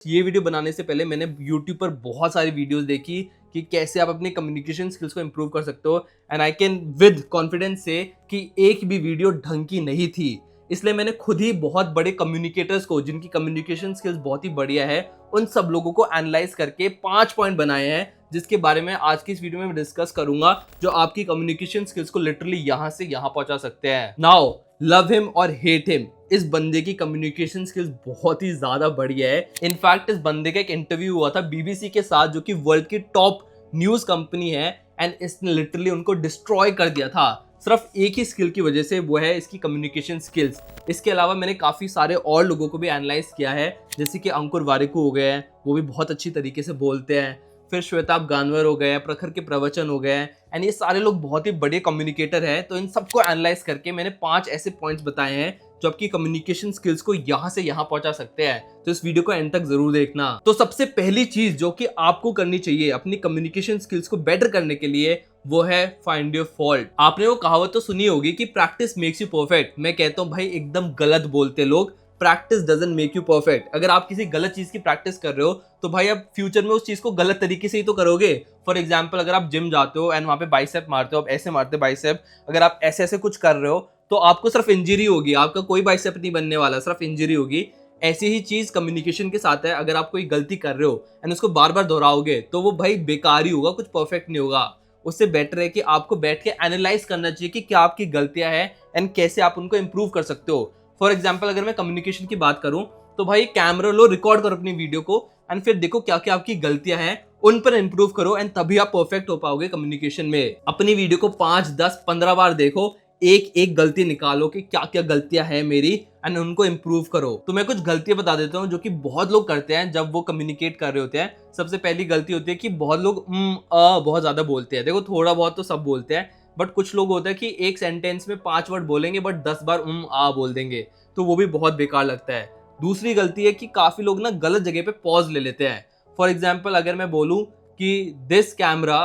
ये वीडियो बनाने से पहले मैंने यूट्यूब पर बहुत सारी वीडियोस देखी कि कैसे आप अपने कम्युनिकेशन स्किल्स को इम्प्रूव कर सकते हो, and I can with confidence से कि एक भी वीडियो ढंग की नहीं थी। इसलिए मैंने खुद ही बहुत बड़े कम्युनिकेटर्स को, जिनकी कम्युनिकेशन स्किल्स बहुत ही बढ़िया है, उन सब लोगों को एनालाइज करके 5 पॉइंट बनाए हैं, जिसके बारे में आज की इस वीडियो में मैं डिस्कस करूंगा, जो आपकी कम्युनिकेशन स्किल्स को लिटरली यहां से यहां पहुंचा सकते हैं। नाउ लव हिम और हेट हिम, इस बंदे की कम्युनिकेशन स्किल्स बहुत ही ज्यादा बढ़िया है। इनफैक्ट इस बंदे का एक इंटरव्यू हुआ था बीबीसी के साथ, जो कि वर्ल्ड की टॉप न्यूज कंपनी है, एंड इसने लिटरली उनको डिस्ट्रॉय कर दिया था सिर्फ एक ही स्किल की वजह से, वो है इसकी कम्युनिकेशन स्किल्स। इसके अलावा मैंने काफी सारे और लोगों को भी एनालाइज किया है, जैसे कि अंकुर वारिकू हो गए हैं, वो भी बहुत अच्छी तरीके से बोलते हैं। फिर श्वेताब गानवर हो गए हैं, प्रखर के प्रवचन हो गए हैं, एंड ये सारे लोग बहुत ही बड़े कम्युनिकेटर हैं। तो इन सबको एनालाइज करके मैंने 5 ऐसे पॉइंट्स बताए हैं जो आपकी कम्युनिकेशन स्किल्स को यहां से यहां पहुंचा सकते हैं। तो इस वीडियो को एंड तक जरूर देखना। तो सबसे पहली चीज जो कि आपको करनी चाहिए अपनी कम्युनिकेशन स्किल्स को बेटर करने के लिए, वो है फाइंड योर फॉल्ट। आपने वो कहावत तो सुनी होगी कि प्रैक्टिस मेक्स यू परफेक्ट। मैं कहता हूं भाई एकदम गलत बोलते लोग, practice doesn't make you perfect. अगर आप किसी गलत चीज की प्रैक्टिस कर रहे हो तो भाई आप फ्यूचर में उस चीज को गलत तरीके से ही तो करोगे। फॉर एग्जाम्पल, अगर आप जिम जाते हो एंड वहां पे बाइसेप मारते हो, आप ऐसे मारते हो बाइसेप, अगर आप ऐसे ऐसे कुछ कर रहे हो तो आपको सिर्फ इंजरी होगी, आपका कोई बाइसेप नहीं बनने वाला, सिर्फ इंजरी होगी। ऐसी ही चीज कम्युनिकेशन के साथ है। अगर आप कोई गलती कर रहे हो एंड उसको बार बार दोहराओगे तो वो भाई बेकार ही होगा, कुछ परफेक्ट नहीं होगा। उससे बेटर है कि आपको बैठ के एनालाइज करना चाहिए कि क्या आपकी गलतियां हैं एंड कैसे आप उनको इंप्रूव कर सकते हो। फॉर एग्जाम्पल, अगर मैं कम्युनिकेशन की बात करूं तो भाई कैमरा लो, रिकॉर्ड करो अपनी वीडियो को, एंड फिर देखो क्या क्या आपकी गलतियां हैं, उन पर इंप्रूव करो, एंड तभी आप परफेक्ट हो पाओगे कम्युनिकेशन में। अपनी वीडियो को 5, 10, 15 बार देखो, एक एक गलती निकालो कि क्या क्या गलतियां हैं मेरी, एंड उनको इंप्रूव करो। तो मैं कुछ गलतियां बता देता हूं जो कि बहुत लोग करते हैं जब वो कम्युनिकेट कर रहे होते हैं। सबसे पहली गलती होती है कि बहुत लोग बहुत ज्यादा बोलते हैं। देखो, थोड़ा बहुत तो सब बोलते हैं, बट कुछ लोग होता है कि एक सेंटेंस में 5 वर्ड बोलेंगे बट 10 बार आ बोल देंगे, तो वो भी बहुत बेकार लगता है। दूसरी गलती है कि काफी लोग ना गलत जगह पे पॉज ले लेते हैं। फॉर एग्जाम्पल, अगर मैं बोलूं कि दिस कैमरा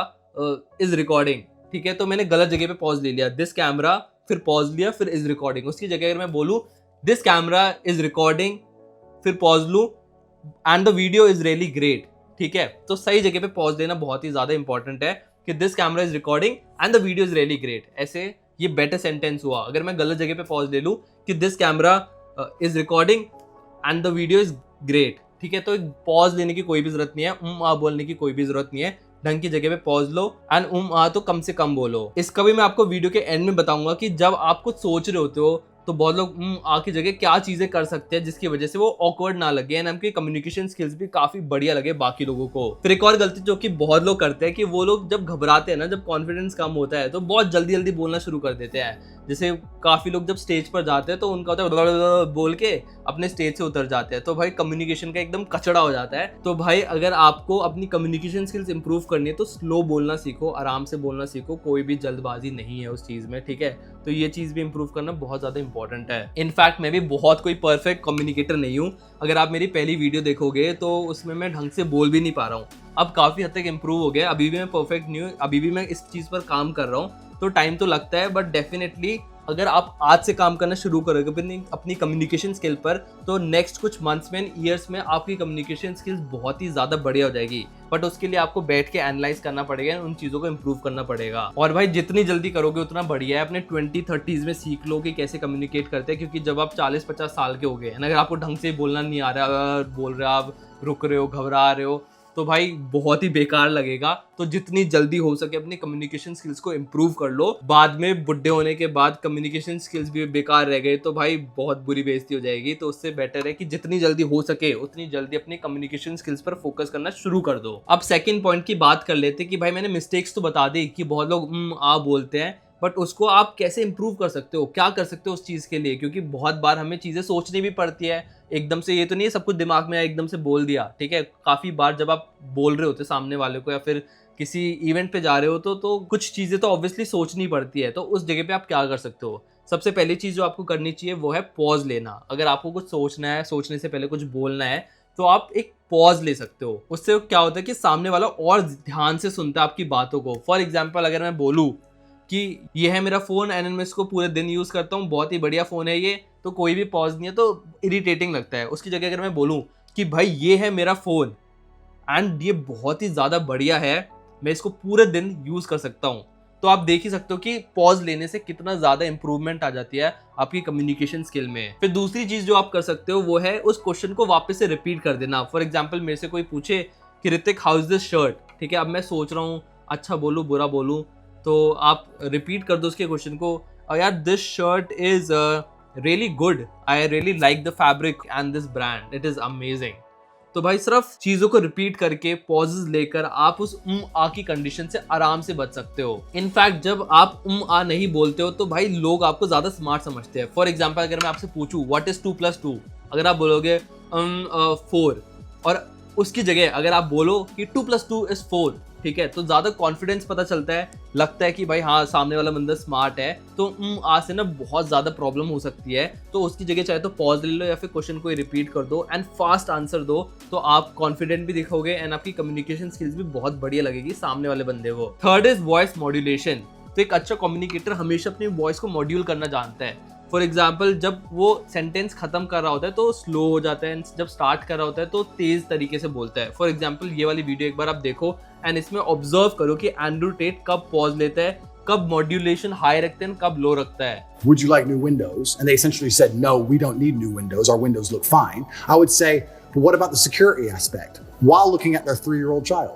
इज रिकॉर्डिंग, ठीक है, तो मैंने गलत जगह पे पॉज ले लिया, दिस कैमरा, फिर पॉज लिया, फिर इज रिकॉर्डिंग। उसकी जगह अगर मैं बोलूं दिस कैमरा इज रिकॉर्डिंग, फिर पॉज लूं, and the video is really great, ठीक है, तो सही जगह पे पॉज देना बहुत ही ज्यादा इंपॉर्टेंट है कि this camera is recording and the video is really great. ऐसे ये बेटर सेंटेंस हुआ। अगर मैं गलत जगह पे पॉज ले लूं कि this camera is recording and the video is great, ठीक है, तो पॉज लेने की कोई भी जरूरत नहीं है, आ बोलने की कोई भी जरूरत नहीं है। ढंग की जगह पे पॉज लो, एंड आ तो कम से कम बोलो। इसका भी मैं आपको वीडियो के एंड में बताऊंगा कि जब आप कुछ सोच रहे होते हो तो बहुत लोग आ की जगह क्या चीजें कर सकते हैं जिसकी वजह से वो ऑकवर्ड ना लगे एंड आपकी कम्युनिकेशन स्किल्स भी काफी बढ़िया लगे बाकी लोगों को। फिर एक और गलती जो कि बहुत लोग करते हैं कि वो लोग जब घबराते हैं ना, जब कॉन्फिडेंस कम होता है, तो बहुत जल्दी जल्दी बोलना शुरू कर देते हैं। जैसे काफी लोग जब स्टेज पर जाते हैं तो उनका होता है बोल के अपने स्टेज से उतर जाते हैं, तो भाई कम्युनिकेशन का एकदम कचड़ा हो जाता है। तो भाई अगर आपको अपनी कम्युनिकेशन स्किल्स इंप्रूव करनी है तो स्लो बोलना सीखो, आराम से बोलना सीखो, कोई भी जल्दबाजी नहीं है उस चीज में, ठीक है। तो ये चीज भी इंप्रूव करना बहुत ज्यादा इंपॉर्टेंट है। इनफैक्ट मैं भी बहुत कोई परफेक्ट कम्युनिकेटर नहीं हूँ। अगर आप मेरी पहली वीडियो देखोगे तो उसमें मैं ढंग से बोल भी नहीं पा रहा हूँ। अब काफी हद तक इंप्रूव हो गया, अभी भी मैं परफेक्ट नहीं हूँ, अभी भी मैं इस चीज पर काम कर रहा हूँ, तो टाइम तो लगता है, बट डेफिनेटली अगर आप आज से काम करना शुरू करोगे अपनी कम्युनिकेशन स्किल पर, तो नेक्स्ट कुछ मंथ्स में, ईयर्स में आपकी कम्युनिकेशन स्किल्स बहुत ही ज्यादा बढ़िया हो जाएगी। बट उसके लिए आपको बैठ के एनालाइज करना पड़ेगा, उन चीजों को इंप्रूव करना पड़ेगा। और भाई जितनी जल्दी करोगे उतना बढ़िया है। अपने 20-30s में सीख लो कि कैसे कम्युनिकेट करते हैं, क्योंकि जब आप 40-50 साल के हो गए, अगर आपको ढंग से बोलना नहीं आ रहा, बोल रहे हो आप, रुक रहे हो, घबरा रहे हो, तो भाई बहुत ही बेकार लगेगा। तो जितनी जल्दी हो सके अपनी कम्युनिकेशन स्किल्स को इंप्रूव कर लो। बाद में बुढ़े होने के बाद कम्युनिकेशन स्किल्स भी बेकार रह गए तो भाई बहुत बुरी बेइज्जती हो जाएगी। तो उससे बेटर है कि जितनी जल्दी हो सके उतनी जल्दी अपनी कम्युनिकेशन स्किल्स पर फोकस करना शुरू कर दो। अब सेकंड पॉइंट की बात कर लेते कि भाई मैंने मिस्टेक्स तो बता दी कि बहुत लोग आ बोलते हैं, बट उसको आप कैसे इंप्रूव कर सकते हो, क्या कर सकते हो उस चीज के लिए, क्योंकि बहुत बार हमें चीजें सोचनी भी पड़ती है। एकदम से ये तो नहीं है सब कुछ दिमाग में एकदम से बोल दिया, ठीक है। काफी बार जब आप बोल रहे होते सामने वाले को या फिर किसी इवेंट पे जा रहे हो तो कुछ चीजें तो ऑब्वियसली सोचनी पड़ती है। तो उस जगह पे आप क्या कर सकते हो? सबसे पहली चीज जो आपको करनी चाहिए वो है पॉज लेना। अगर आपको कुछ सोचना है, सोचने से पहले कुछ बोलना है, तो आप एक पॉज ले सकते हो। उससे क्या होता है कि सामने वाला और ध्यान से सुनता है आपकी बातों को। फॉर एग्जाम्पल, अगर मैं बोलूँ कि ये है मेरा फोन एंड मैं इसको पूरे दिन यूज करता हूँ, बहुत ही बढ़िया फोन है ये, तो कोई भी पॉज नहीं है, तो इरिटेटिंग लगता है। उसकी जगह अगर मैं बोलूँ कि भाई ये है मेरा फ़ोन एंड ये बहुत ही ज़्यादा बढ़िया है, मैं इसको पूरे दिन यूज़ कर सकता हूँ। तो आप देख ही सकते हो कि पॉज़ लेने से कितना ज़्यादा इंप्रूवमेंट आ जाती है आपकी कम्युनिकेशन स्किल में। फिर दूसरी चीज़ जो आप कर सकते हो वो है उस क्वेश्चन को वापस से रिपीट कर देना। फॉर एग्जाम्पल मेरे से कोई पूछे कि Hrithik how is this shirt, ठीक है, अब मैं सोच रहा हूँ अच्छा बोलूँ बुरा बोलूँ, तो आप रिपीट कर दो उसके क्वेश्चन को, यार this shirt is really good, I really like the fabric and this brand, it is amazing. तो भाई सिर्फ चीजों को रिपीट करके पॉजेस लेकर आप उस आ की कंडीशन से आराम से बच सकते हो। इनफैक्ट जब आप आ नहीं बोलते हो तो भाई लोग आपको ज्यादा स्मार्ट समझते हैं। फॉर एग्जाम्पल अगर मैं आपसे पूछूं व्हाट इज 2+2, अगर आप बोलोगे 4, और उसकी जगह अगर आप बोलो कि 2+2 इज 4, ठीक है, तो ज्यादा कॉन्फिडेंस पता चलता है, लगता है कि भाई हाँ सामने वाला बंदा स्मार्ट है। तो आज से ना बहुत ज्यादा प्रॉब्लम हो सकती है, तो उसकी जगह चाहे तो पॉज ले लो या फिर क्वेश्चन को रिपीट कर दो एंड फास्ट आंसर दो, तो आप कॉन्फिडेंट भी दिखोगे एंड आपकी कम्युनिकेशन स्किल्स भी बहुत बढ़िया लगेगी सामने वाले बंदे को। Third is voice modulation. तो एक अच्छा कम्युनिकेटर हमेशा अपनी वॉइस को मॉड्यूल करना जानता है। फॉर एग्जाम्पल जब वो सेंटेंस खत्म कर रहा होता है तो स्लो हो जाता है, जब स्टार्ट कर रहा होता है तो तेज तरीके से बोलता है। फॉर एग्जाम्पल ये वाली वीडियो एक बार आप देखो एंड इसमें ऑब्जर्व करो कि एंड्रू टेट कब पॉज लेता है, कब मॉड्यूलेशन हाई रखते हैं, कब लो रखता है। Would you like new windows? And they essentially said, no, we don't need new windows. Our windows look fine. I would say, but what about the security aspect? While looking at their 3-year-old child.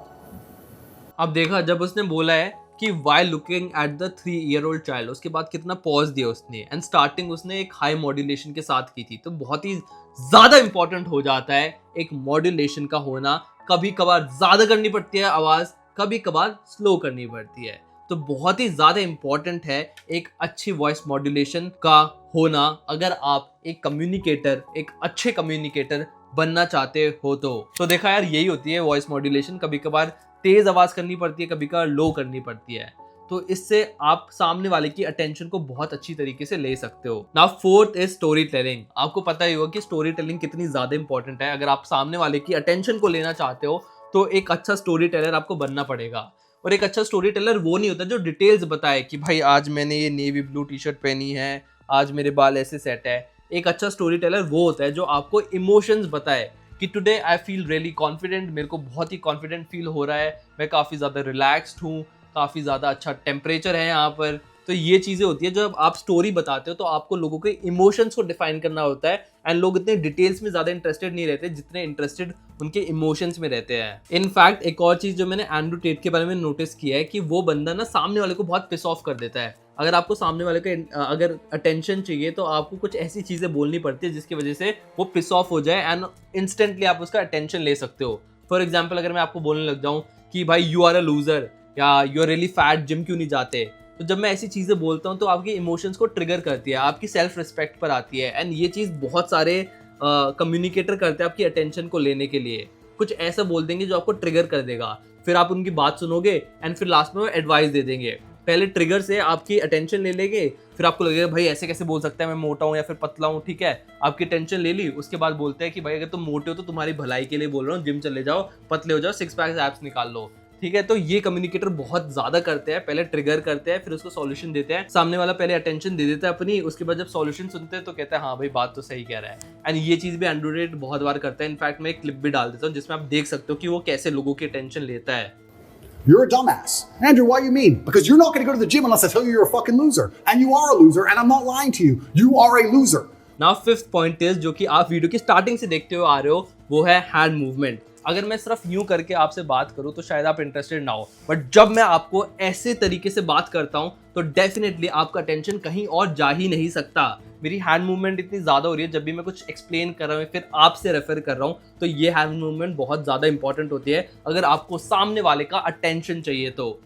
अब देखा जब उसने बोला है कि while looking at the 3-year-old child, उसके बाद कितना पॉज दिया उसने एंड स्टार्टिंग उसने एक हाई मॉड्यूलेशन के साथ की थी। तो बहुत ही ज्यादा इंपॉर्टेंट हो जाता है एक मॉड्यूलेशन का होना। कभी कभार ज्यादा करनी पड़ती है आवाज, कभी कभार स्लो करनी पड़ती है, तो बहुत ही ज्यादा इंपॉर्टेंट है एक अच्छी वॉइस मॉड्यूलेशन का होना अगर आप एक कम्युनिकेटर, एक अच्छे कम्युनिकेटर बनना चाहते हो। तो देखा यार यही होती है वॉइस मॉड्यूलेशन, कभी कभार तेज आवाज करनी पड़ती है, कभी कभार लो करनी पड़ती है, तो इससे आप सामने वाले की अटेंशन को बहुत अच्छी तरीके से ले सकते हो। Now fourth is story telling. आपको पता ही होगा कि स्टोरी टेलिंग कितनी ज्यादा इंपॉर्टेंट है। अगर आप सामने वाले की अटेंशन को लेना चाहते हो तो एक अच्छा स्टोरी टेलर आपको बनना पड़ेगा। और एक अच्छा स्टोरी टेलर वो नहीं होता जो डिटेल्स बताए कि भाई आज मैंने ये नेवी ब्लू टी शर्ट पहनी है, आज मेरे बाल ऐसे सेट है। एक अच्छा स्टोरी टेलर वो होता है जो आपको इमोशंस बताए कि today I feel really confident, मेरे को बहुत ही कॉन्फिडेंट फील हो रहा है, मैं काफ़ी ज़्यादा रिलैक्स्ड हूँ, काफ़ी ज़्यादा अच्छा टेम्परेचर है यहाँ पर। तो ये चीज़ें होती है जब आप स्टोरी बताते हो तो आपको लोगों के इमोशंस को डिफाइन करना होता है एंड लोग इतने डिटेल्स में ज़्यादा इंटरेस्टेड नहीं रहते जितने इंटरेस्टेड उनके इमोशंस में रहते हैं। इनफैक्ट एक और चीज़ जो मैंने एंड्रू टेट के बारे में नोटिस किया है कि वो बंदा ना सामने वाले को बहुत पिस ऑफ कर देता है। अगर आपको सामने वाले का अगर अटेंशन चाहिए तो आपको कुछ ऐसी चीज़ें बोलनी पड़ती है जिसकी वजह से वो पिस ऑफ हो जाए एंड इंस्टेंटली आप उसका अटेंशन ले सकते हो। फॉर एग्जाम्पल अगर मैं आपको बोलने लग जाऊँ कि भाई यू आर अ लूजर या you are really fat, gym क्यों नहीं जाते, तो जब मैं ऐसी चीज़ें बोलता हूँ तो आपके इमोशंस को ट्रिगर करती है, आपकी सेल्फ रिस्पेक्ट पर आती है एंड ये चीज़ बहुत सारे कम्युनिकेटर करते हैं आपकी अटेंशन को लेने के लिए। कुछ ऐसा बोल देंगे जो आपको ट्रिगर कर देगा, फिर आप उनकी बात सुनोगे एंड फिर लास्ट में वो एडवाइस दे देंगे। पहले ट्रिगर से आपकी अटेंशन ले लेंगे, फिर आपको लगेगा भाई ऐसे कैसे बोल सकता है, मैं मोटा हूँ या फिर पतला हूँ, ठीक है, आपकी टेंशन ले ली। उसके बाद बोलते हैं कि भाई अगर तुम मोटे हो तो तुम्हारी भलाई के लिए बोल रहा हूँ, जिम चले जाओ, पतले हो जाओ, 6 पैक एब्स निकाल लो, ठीक है। तो ये कम्युनिकेटर बहुत ज्यादा करते हैं, पहले ट्रिगर करते हैं फिर उसको सॉल्यूशन देते हैं। सामने वाला पहले अटेंशन दे देता है अपनी, उसके बाद जब सॉल्यूशन सुनते हैं तो कहता है हाँ भाई बात तो सही कह रहा है। एंड ये चीज भी एंड्रू टेट बहुत बार करता है। इनफैक्ट मैं एक क्लिप भी डाल देता हूँ जिसमें आप देख सकते हो कि वो कैसे लोगों की अटेंशन लेता है। You're a dumbass. Andrew, why you mean? Because you're not going to go to the gym unless I tell you you're a fucking loser. And you are a loser, and I'm not lying to you. You are a loser. Now, fifth point is जो कि आप video की starting से देखते हुए आ रहे हो, वो है हैंड मूवमेंट। अगर मैं सिर्फ यूं करके आपसे बात करूं तो शायद आप इंटरेस्टेड ना हो, बट जब मैं आपको ऐसे तरीके से बात करता हूं तो डेफिनेटली आपका अटेंशन कहीं और जा ही नहीं सकता। मेरी हैंड मूवमेंट इतनी ज़्यादा हो रही है, जब भी मैं कुछ एक्सप्लेन कर रहा हूँ फिर आपसे रेफर कर रहा हूँ, तो ये हैंड मूवमेंट बहुत ज़्यादा इंपॉर्टेंट होती है अगर आपको सामने वाले का अटेंशन चाहिए तो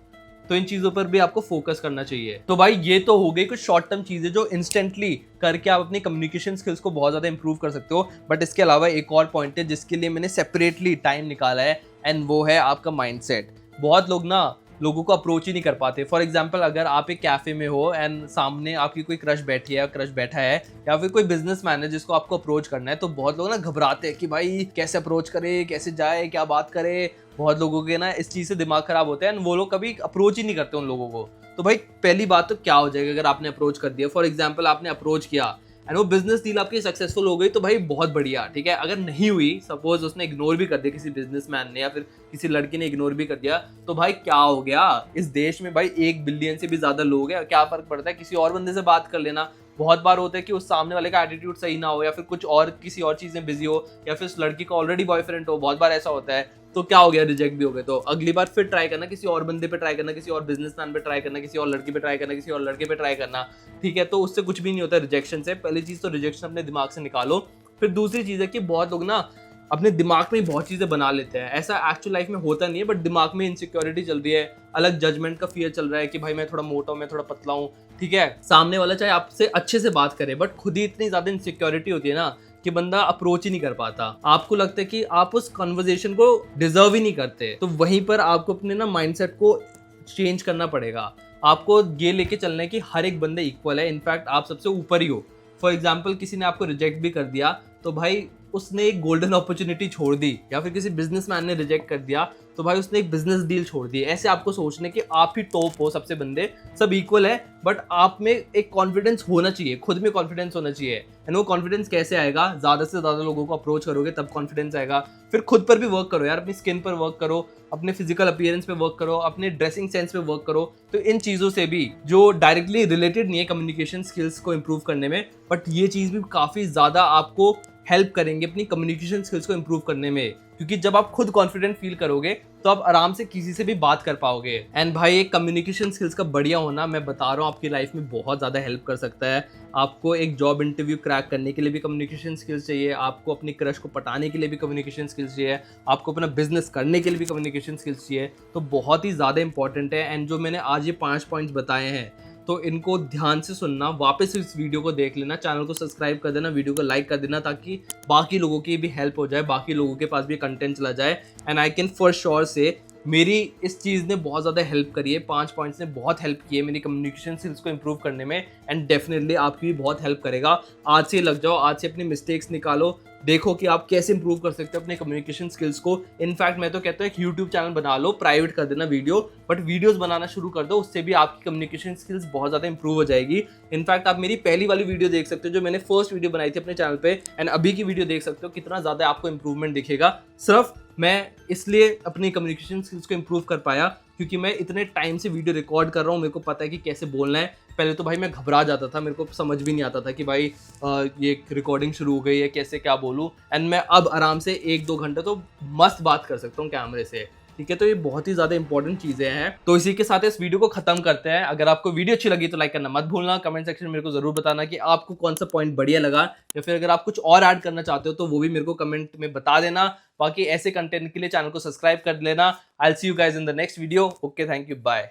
इन चीज़ों पर भी आपको फोकस करना चाहिए। तो भाई ये तो हो गई कुछ शॉर्ट टर्म चीज़ें जो इंस्टेंटली करके आप अपनी कम्युनिकेशन स्किल्स को बहुत ज़्यादा इंप्रूव कर सकते हो। बट इसके अलावा एक और पॉइंट है जिसके लिए मैंने सेपरेटली टाइम निकाला है एंड वो है आपका माइंडसेट। बहुत लोग ना लोगों को अप्रोच ही नहीं कर पाते। फॉर एग्जाम्पल अगर आप एक कैफे में हो एंड सामने आपकी कोई क्रश बैठी है, क्रश बैठा है, या फिर कोई बिजनेसमैन है जिसको आपको अप्रोच करना है, तो बहुत लोग ना घबराते हैं कि भाई कैसे अप्रोच करे, कैसे जाए, क्या बात करे। बहुत लोगों के ना इस चीज़ से दिमाग खराब होता है एंड वो लोग कभी अप्रोच ही नहीं करते उन लोगों को। तो भाई पहली बात तो क्या हो जाएगा अगर आपने अप्रोच कर दिया। फॉर एग्जाम्पल आपने अप्रोच किया एंड वो बिजनेस डील आपकी सक्सेसफुल हो गई तो भाई बहुत बढ़िया, ठीक है। अगर नहीं हुई, सपोज उसने इग्नोर भी कर दिया किसी बिजनेसमैन ने या फिर किसी लड़की ने इग्नोर भी कर दिया, तो भाई क्या हो गया, इस देश में भाई 1 बिलियन से भी ज्यादा लोग हैं, क्या फर्क पड़ता है, किसी और बंदे से बात कर लेना। बहुत बार होता है कि उस सामने वाले का एटीट्यूड सही ना हो या फिर कुछ और किसी और चीज में बिजी हो या फिर उस लड़की का ऑलरेडी बॉयफ्रेंड हो, बहुत बार ऐसा होता है। तो क्या हो गया, रिजेक्ट भी हो गए, तो अगली बार फिर ट्राई करना, किसी और बंदे पे ट्राई करना, किसी और बिजनेसमैन पे ट्राई करना, किसी और लड़की पे ट्राई करना, किसी और लड़के पे ट्राई करना, ठीक है। तो उससे कुछ भी नहीं होता रिजेक्शन से। पहली चीज तो रिजेक्शन अपने दिमाग से निकालो। फिर दूसरी चीज है कि बहुत लोग ना अपने दिमाग में बहुत चीजें बना लेते हैं, ऐसा एक्चुअल लाइफ में होता नहीं है, बट दिमाग में इनसिक्योरिटी चल रही है, अलग जजमेंट का फियर चल रहा है कि भाई मैं थोड़ा मोटा हूं, मैं थोड़ा पतला हूं, ठीक है। सामने वाला चाहे आपसे अच्छे से बात करे, बट खुद ही इतनी ज्यादा इनसिक्योरिटी होती है ना कि बंदा अप्रोच ही नहीं कर पाता। आपको लगता है कि आप उस कन्वर्सेशन को डिजर्व ही नहीं करते, तो वहीं पर आपको अपने ना माइंडसेट को चेंज करना पड़ेगा। आपको ये लेके चलना है कि हर एक बंदा इक्वल है, इनफैक्ट आप सबसे ऊपर ही हो। फॉर एग्जाम्पल किसी ने आपको रिजेक्ट भी कर दिया तो भाई उसने एक गोल्डन अपॉर्चुनिटी छोड़ दी, या फिर किसी बिजनेसमैन ने रिजेक्ट कर दिया तो भाई उसने एक बिजनेस डील छोड़ दी। ऐसे आपको सोचने कि आप ही टॉप हो, सबसे बंदे सब इक्वल है, बट आप में एक कॉन्फिडेंस होना चाहिए, खुद में कॉन्फिडेंस होना चाहिए। एंड वो कॉन्फिडेंस कैसे आएगा, ज्यादा से ज्यादा लोगों को अप्रोच करोगे तब कॉन्फिडेंस आएगा। फिर खुद पर भी वर्क करो यार, अपनी स्किन पर वर्क करो, अपने फिजिकल अपीयरेंस पे वर्क करो, अपने ड्रेसिंग सेंस पे वर्क करो। तो इन चीजों से भी, जो डायरेक्टली रिलेटेड नहीं है कम्युनिकेशन स्किल्स को इंप्रूव करने में, बट ये चीज भी काफी ज्यादा आपको हेल्प करेंगे अपनी कम्युनिकेशन स्किल्स को इंप्रूव करने में। क्योंकि जब आप खुद कॉन्फिडेंट फील करोगे तो आप आराम से किसी से भी बात कर पाओगे। एंड भाई एक कम्युनिकेशन स्किल्स का बढ़िया होना, मैं बता रहा हूँ, आपकी लाइफ में बहुत ज़्यादा हेल्प कर सकता है। आपको एक जॉब इंटरव्यू क्रैक करने के लिए भी कम्युनिकेशन स्किल्स चाहिए, आपको अपनी क्रश को पटाने के लिए भी कम्युनिकेशन स्किल्स चाहिए, आपको अपना बिजनेस करने के लिए भी कम्युनिकेशन स्किल्स चाहिए। तो बहुत ही ज़्यादा इंपॉर्टेंट है। एंड जो मैंने आज ये 5 पॉइंट्स बताए हैं, तो इनको ध्यान से सुनना, वापस इस वीडियो को देख लेना, चैनल को सब्सक्राइब कर देना, वीडियो को लाइक कर देना, ताकि बाकी लोगों की भी हेल्प हो जाए, बाकी लोगों के पास भी कंटेंट चला जाए। And I can for sure से मेरी इस चीज़ ने बहुत ज़्यादा हेल्प करी है, 5 पॉइंट्स ने बहुत हेल्प की है मेरी कम्युनिकेशन स्किल्स को इंप्रूव करने में। एंड डेफिनेटली आपकी भी बहुत हेल्प करेगा। आज से लग जाओ, आज से अपनी मिस्टेक्स निकालो, देखो कि आप कैसे इंप्रूव कर सकते हो अपने कम्युनिकेशन स्किल्स को। इनफैक्ट मैं तो कहता हूँ एक यूट्यूब चैनल बना लो, प्राइवेट कर देना वीडियो, बट वीडियोस बनाना शुरू कर दो, उससे भी आपकी कम्युनिकेशन स्किल्स बहुत ज़्यादा इंप्रूव हो जाएगी। इनफैक्ट आप मेरी पहली वाली वीडियो देख सकते हो, जो मैंने फर्स्ट वीडियो बनाई थी अपने चैनल पे, एंड अभी की वीडियो देख सकते हो, कितना ज़्यादा आपको इंप्रूवमेंट दिखेगा। सिर्फ मैं इसलिए अपनी कम्युनिकेशन स्किल्स को इंप्रूव कर पाया क्योंकि मैं इतने टाइम से वीडियो रिकॉर्ड कर रहा हूँ, मेरे को पता है कि कैसे बोलना है। पहले तो भाई मैं घबरा जाता था, मेरे को समझ भी नहीं आता था कि भाई ये रिकॉर्डिंग शुरू हो गई है, कैसे क्या बोलूँ। एंड मैं अब आराम से 1-2 घंटे तो मस्त बात कर सकता हूँ कैमरे से, ठीक है। तो ये बहुत ही ज़्यादा इंपॉर्टेंट चीज़ें हैं। तो इसी के साथ इस वीडियो को खत्म करते हैं। अगर आपको वीडियो अच्छी लगी तो लाइक करना मत भूलना, कमेंट सेक्शन में मेरे को जरूर बताना कि आपको कौन सा पॉइंट बढ़िया लगा, या फिर अगर आप कुछ और ऐड करना चाहते हो तो वो भी मेरे को कमेंट में बता देना। बाकी ऐसे कंटेंट के लिए चैनल को सब्सक्राइब कर लेना। I will see you guys in the next video. Okay, thank you, bye.